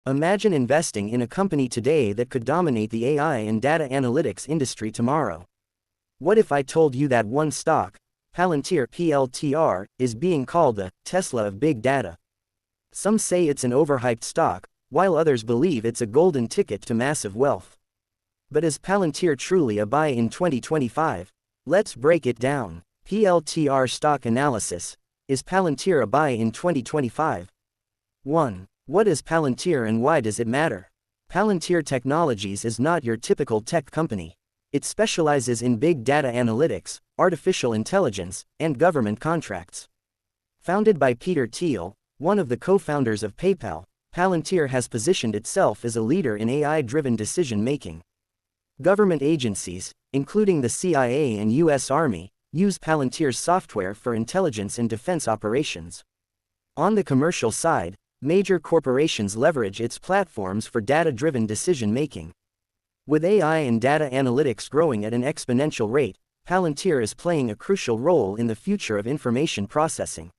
Imagine investing in a company today that could dominate the AI and data analytics industry tomorrow. What if I told you that one stock, Palantir PLTR, is being called the Tesla of big data? Some say it's an overhyped stock, while others believe it's a golden ticket to massive wealth. But is Palantir truly a buy in 2025? Let's break it down. PLTR stock analysis. Is Palantir a buy in 2025? 1. What is Palantir and why does it matter? Palantir Technologies is not your typical tech company. It specializes in big data analytics, artificial intelligence, and government contracts. Founded by Peter Thiel, one of the co-founders of PayPal, Palantir has positioned itself as a leader in AI-driven decision-making. Government agencies, including the CIA and U.S. Army, use Palantir's software for intelligence and defense operations. On the commercial side, major corporations leverage its platforms for data-driven decision-making. With AI and data analytics growing at an exponential rate, Palantir is playing a crucial role in the future of information processing.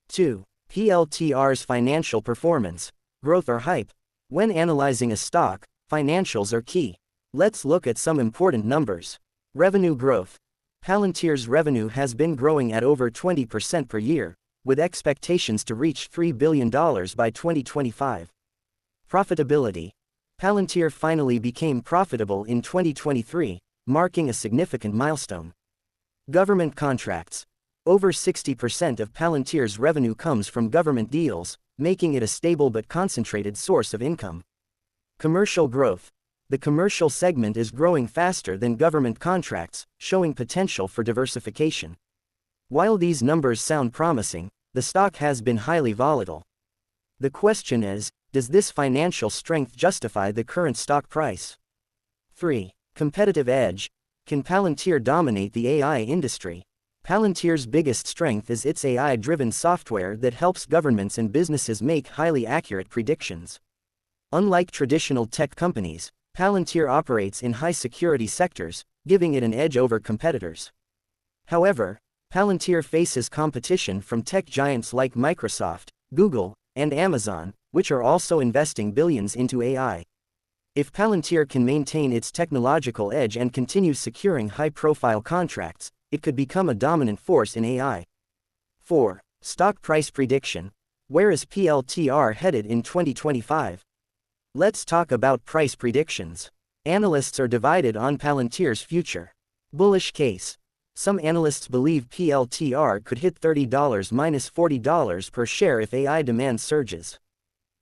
2. PLTR's financial performance, growth or hype. When analyzing a stock, financials are key. Let's look at some important numbers. Revenue growth. Palantir's revenue has been growing at over 20% per year, with expectations to reach $3 billion by 2025. Profitability. Palantir finally became profitable in 2023, marking a significant milestone. Government contracts. Over 60% of Palantir's revenue comes from government deals, making it a stable but concentrated source of income. Commercial growth. The commercial segment is growing faster than government contracts, showing potential for diversification. While these numbers sound promising, the stock has been highly volatile. The question is, does this financial strength justify the current stock price? 3. Competitive edge. Can Palantir dominate the AI industry? Palantir's biggest strength is its AI-driven software that helps governments and businesses make highly accurate predictions. Unlike traditional tech companies, Palantir operates in high-security sectors, giving it an edge over competitors. However, Palantir faces competition from tech giants like Microsoft, Google, and Amazon, which are also investing billions into AI. If Palantir can maintain its technological edge and continue securing high-profile contracts, it could become a dominant force in AI. 4. Stock price prediction. Where is PLTR headed in 2025? Let's talk about price predictions. Analysts are divided on Palantir's future. Bullish case. Some analysts believe PLTR could hit $30–$40 per share if AI demand surges.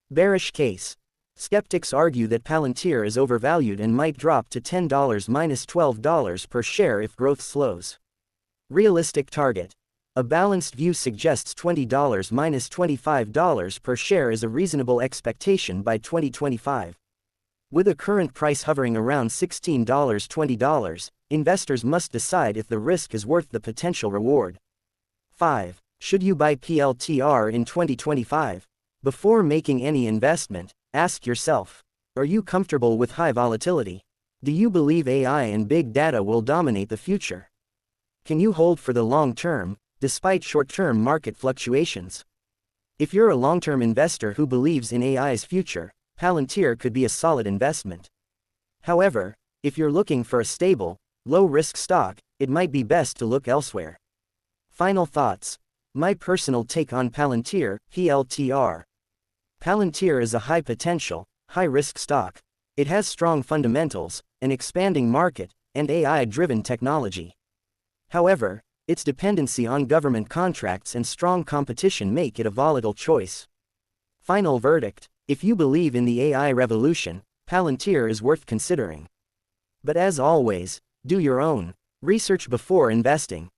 Bearish case. Skeptics argue that Palantir is overvalued and might drop to $10–$12 per share if growth slows. Realistic target. A balanced view suggests $20–$25 per share is a reasonable expectation by 2025. With a current price hovering around $16–$20, investors must decide if the risk is worth the potential reward. 5. Should you buy PLTR in 2025? Before making any investment, ask yourself, are you comfortable with high volatility? Do you believe AI and big data will dominate the future? Can you hold for the long term, despite short-term market fluctuations? If you're a long-term investor who believes in AI's future, Palantir could be a solid investment. However, if you're looking for a stable, low-risk stock, it might be best to look elsewhere. Final thoughts. My personal take on Palantir, PLTR. Palantir is a high-potential, high-risk stock. It has strong fundamentals, an expanding market, and AI-driven technology. However, its dependency on government contracts and strong competition make it a volatile choice. Final verdict. If you believe in the AI revolution, Palantir is worth considering. But as always, do your own research before investing.